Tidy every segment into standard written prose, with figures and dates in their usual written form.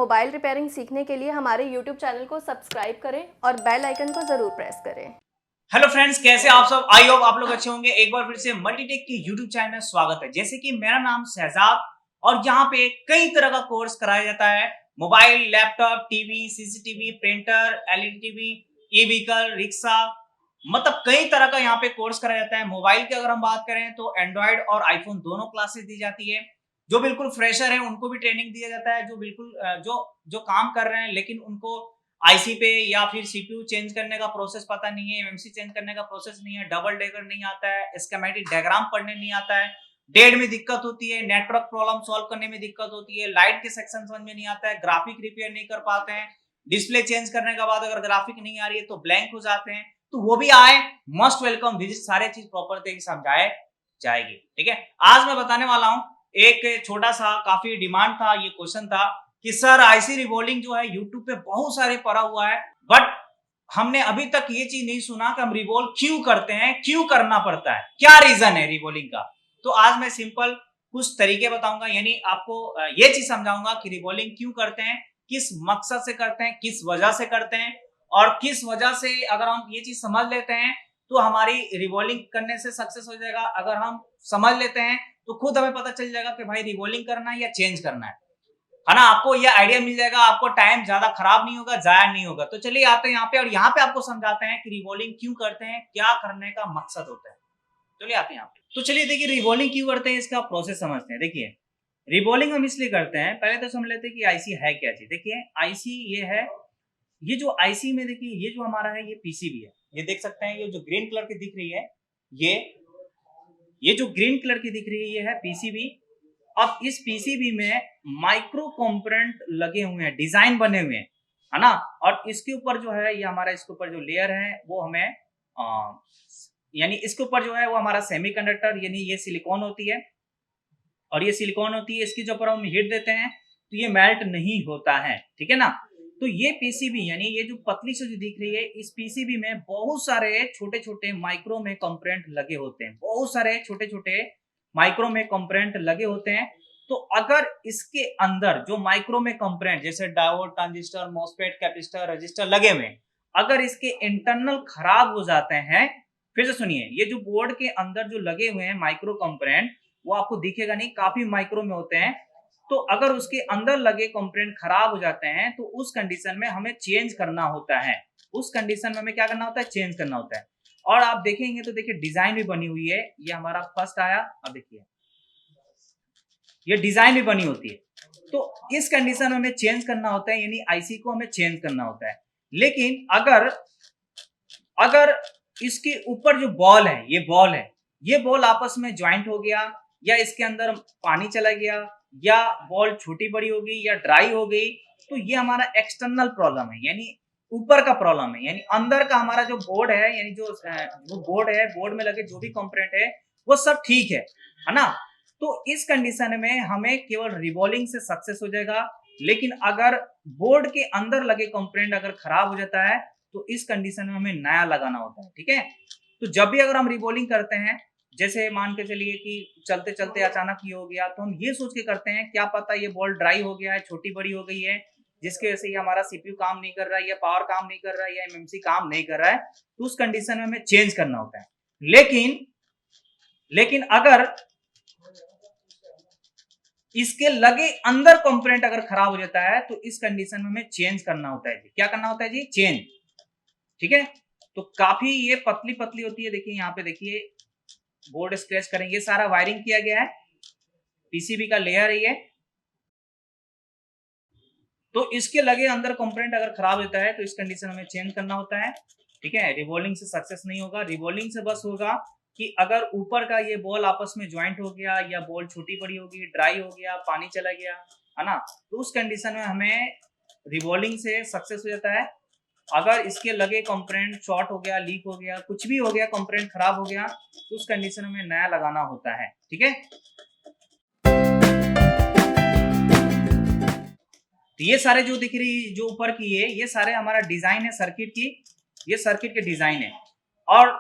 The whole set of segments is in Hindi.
मोबाइल रिपेयरिंग सीखने के लिए हमारे YouTube चैनल को सब्सक्राइब करें और बेल आइकन को ज़रूर प्रेस करें। हेलो फ्रेंड्स, कैसे आप सब? आई होप आप लोग अच्छे होंगे। एक बार फिर से मल्टीटेक की YouTube चैनल में स्वागत है। जैसे कि मेरा नाम शहजाद और यहाँ पे कई तरह का कोर्स कराया जाता है। Mobile, laptop, TV, CCTV, printer, LED TV, E vehicle, rickshaw, मतलब कई तरह का यहाँ पे कोर्स कराया जाता है। मोबाइल की अगर हम बात करें तो एंड्रॉइड और आईफोन दोनों क्लासेस दी जाती है। जो बिल्कुल फ्रेशर है उनको भी ट्रेनिंग दिया जाता है। जो बिल्कुल जो काम कर रहे हैं लेकिन उनको आईसी पे या फिर सीपीयू चेंज करने का प्रोसेस पता नहीं है, एमएमसी चेंज करने का प्रोसेस नहीं है, डबल डेकर नहीं आता है, स्कीमेटिक डायग्राम पढ़ने नहीं आता है, डेड में दिक्कत होती है, नेटवर्क प्रॉब्लम सॉल्व करने में दिक्कत होती है, लाइट के सेक्शन समझ में नहीं आता है, ग्राफिक रिपेयर नहीं कर पाते हैं, डिस्प्ले चेंज करने के बाद अगर ग्राफिक नहीं आ रही है तो ब्लैंक हो जाते हैं, तो वो भी आए, मस्ट वेलकम विजिट, सारे चीज प्रॉपर तरीके से समझाए जाएगी। ठीक है, आज मैं बताने वाला हूं एक छोटा सा काफी डिमांड था, ये क्वेश्चन था कि सर आईसी रिवॉल्विंग जो है यूट्यूब पे बहुत सारे पड़ा हुआ है, बट हमने अभी तक ये चीज नहीं सुना कि हम रिवॉल्व क्यों करते हैं, क्यों करना पड़ता है, क्या रीजन है रिवॉल्विंग का। तो आज मैं सिंपल कुछ तरीके बताऊंगा, यानी आपको ये चीज समझाऊंगा कि रिवॉल्विंग क्यों करते हैं, किस मकसद से करते हैं, किस वजह से करते हैं, और किस वजह से अगर हम ये चीज समझ लेते हैं तो हमारी रिवॉल्विंग करने से सक्सेस हो जाएगा। अगर हम समझ लेते हैं तो खुद हमें पता चल जाएगा कि भाई रिवॉल्विंग करना है या चेंज करना है ना। आपको ये आइडिया मिल जाएगा, आपको टाइम ज्यादा खराब नहीं होगा, जाया नहीं होगा। तो चलिए आते हैं यहाँ पे और यहाँ पे आपको समझाते हैं कि रिवॉल्विंग क्यों करते हैं, क्या करने का मकसद होता है। चलिए आते हैं यहाँ पे। तो चलिए देखिए रिवॉल्विंग क्यों करते हैं, इसका प्रोसेस समझते हैं। देखिए रिवॉल्विंग हम इसलिए करते हैं, पहले तो समझ लेते हैं कि आईसी है क्या चीज। देखिए आईसी ये है, ये जो आईसी में देखिए ये जो हमारा है ये पीसीबी है। ये देख सकते हैं, ये जो ग्रीन कलर की दिख रही है, ये जो ग्रीन कलर की दिख रही है ये है पीसीबी। अब इस पीसीबी में माइक्रो कंपोनेंट लगे हुए हैं, डिजाइन बने हुए हैं, है ना। और इसके ऊपर जो है ये हमारा, इसके ऊपर जो लेयर है वो हमें यानी इसके ऊपर जो है वो हमारा सेमीकंडक्टर यानी ये सिलिकॉन होती है, और ये सिलिकॉन होती है। इसकी जो ऊपर हम हीट देते हैं तो ये मेल्ट नहीं होता है, ठीक है ना। तो ये पीसीबी यानी ये जो पतली से जो दिख रही है, इस पीसीबी में बहुत सारे छोटे छोटे माइक्रो में कंपोनेंट लगे होते हैं, बहुत सारे छोटे छोटे माइक्रो में कंपोनेंट लगे होते हैं। तो अगर इसके अंदर जो माइक्रो में कंपोनेंट जैसे diode, transistor, MOSFET, capacitor, register लगे हुए हैं, अगर इसके इंटरनल खराब हो जाते हैं, फिर से सुनिए, ये जो बोर्ड के अंदर जो लगे हुए हैं माइक्रो कंपोनेंट, वो आपको दिखेगा नहीं, काफी माइक्रो में होते हैं। तो अगर उसके अंदर लगे कंपोनेंट खराब हो जाते हैं तो उस कंडीशन में हमें चेंज करना होता है। उस कंडीशन में हमें क्या करना होता है, चेंज करना होता है। और आप देखेंगे तो देखिए डिजाइन भी बनी हुई है, ये हमारा फर्स्ट आया, अब देखिए ये डिजाइन भी बनी होती है। तो इस कंडीशन में हमें चेंज करना होता है, यानी आईसी को हमें चेंज करना होता है। लेकिन अगर अगर इसके ऊपर जो बॉल है, ये बॉल आपस में ज्वाइंट हो गया, या इसके अंदर पानी चला गया, या बॉल छोटी बड़ी हो गई, या ड्राई हो गई, तो ये हमारा एक्सटर्नल प्रॉब्लम है, यानी ऊपर का प्रॉब्लम है। यानी अंदर का हमारा जो बोर्ड है, यानी जो बोर्ड है, बोर्ड में लगे जो भी कंपोनेंट है वो सब ठीक है ना। तो इस कंडीशन में हमें केवल रिवॉल्विंग से सक्सेस हो जाएगा। लेकिन अगर बोर्ड के अंदर लगे कंपोनेंट अगर खराब हो जाता है तो इस कंडीशन में हमें नया लगाना होता है, ठीक है। तो जब भी अगर हम रिवॉल्विंग करते हैं, जैसे मान के चलिए कि चलते चलते अचानक ये हो गया, तो हम ये सोच के करते हैं क्या पता ये बॉल ड्राई हो गया है, छोटी बड़ी हो गई है, जिसके वजह से ये हमारा सीपीयू काम नहीं कर रहा है, या पावर काम नहीं कर रहा है, या एमएमसी काम नहीं कर रहा है, तो उस कंडीशन में हमें चेंज करना होता है। लेकिन अगर इसके लगे अंदर कंपोनेंट अगर खराब हो जाता है तो इस कंडीशन में हमें चेंज करना होता है जी। क्या करना होता है जी, चेंज, ठीक है। तो काफी ये पतली पतली होती है, देखिए यहाँ पे देखिए बोर्ड स्क्रैच करेंगे, ये सारा वायरिंग किया गया है, पीसीबी का लेयर है ये। तो इसके लगे अंदर कंपोनेंट अगर खराब होता है तो इस कंडीशन में चेंज करना होता है, ठीक है। रिवॉल्विंग से सक्सेस नहीं होगा, रिवॉल्विंग से बस होगा कि अगर ऊपर का ये बॉल आपस में ज्वाइंट हो गया, या बॉल छोटी बड़ी होगी, ड्राई हो गया, पानी चला गया, है ना, तो उस कंडीशन में हमें रिवॉल्विंग से सक्सेस हो जाता है। अगर इसके लगे कंपोनेंट शॉर्ट हो गया, लीक हो गया, कुछ भी हो गया, कंपोनेंट खराब हो गया, तो उस कंडीशन में नया लगाना होता है, ठीक है। तो ये सारे जो दिख रही, जो ऊपर की है, ये सारे हमारा डिजाइन है सर्किट की, ये सर्किट के डिजाइन है। और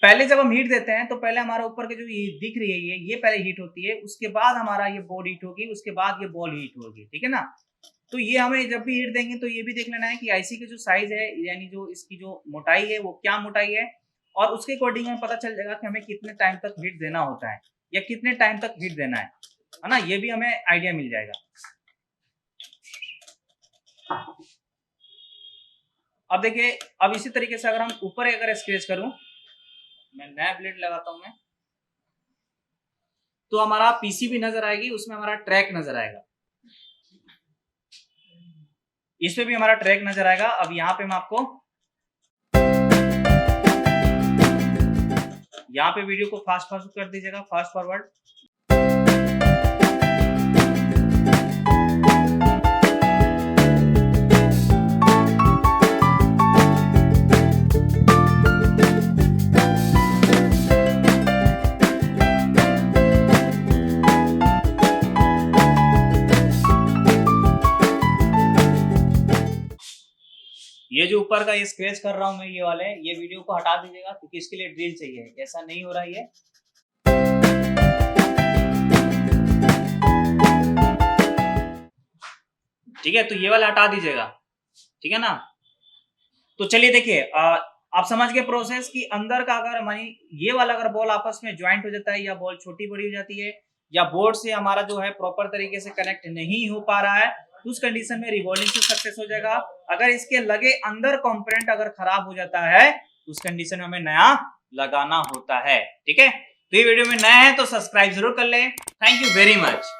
पहले जब हम हीट देते हैं तो पहले हमारा ऊपर के जो ये दिख रही है ये पहले हीट होती है, उसके बाद हमारा ये बोर्ड हीट होगी, उसके बाद ये बॉल हीट होगी, ठीक है ना। तो ये हमें जब भी हीट देंगे तो ये भी देख लेना है कि आईसी की जो साइज है यानी जो इसकी जो मोटाई है वो क्या मोटाई है, और उसके अकॉर्डिंग हमें पता चल जाएगा कि हमें कितने टाइम तक हीट देना होता है या कितने टाइम तक हीट देना है ना, ये भी हमें आइडिया मिल जाएगा। अब देखिए, अब इसी तरीके से अगर हम ऊपर अगर स्क्रैच करूं, मैं नया ब्लेड लगाता हूं मैं, तो हमारा पीसीबी नजर आएगी, उसमें हमारा ट्रैक नजर आएगा, इसमें भी हमारा ट्रैक नजर आएगा। अब यहाँ पे मैं आपको यहाँ पे वीडियो को फास्ट कर दीजिएगा, फास्ट फॉरवर्ड। ये जो ऊपर का ये स्क्रैच कर रहा हूं मैं, ये वीडियो को हटा दीजिएगा क्योंकि इसके लिए ड्रिल चाहिए, ऐसा नहीं हो रहा है ये। ठीक है, तो ये वाला हटा दीजिएगा, ठीक है ना। तो चलिए देखिए, आप समझ गए प्रोसेस कि अंदर का अगर मानी ये वाला अगर बॉल आपस में ज्वाइंट हो जाता है या बॉल छोटी बड़ी हो जाती है या बोर्ड से हमारा जो है प्रॉपर तरीके से कनेक्ट नहीं हो पा रहा है, तो उस कंडीशन में रिवॉल्विंग से सक्सेस हो जाएगा। अगर इसके लगे अंदर कंपोनेंट अगर खराब हो जाता है तो उस कंडीशन में हमें नया लगाना होता है, ठीक है। तो ये वीडियो में नया है तो सब्सक्राइब जरूर कर ले। Thank you very much.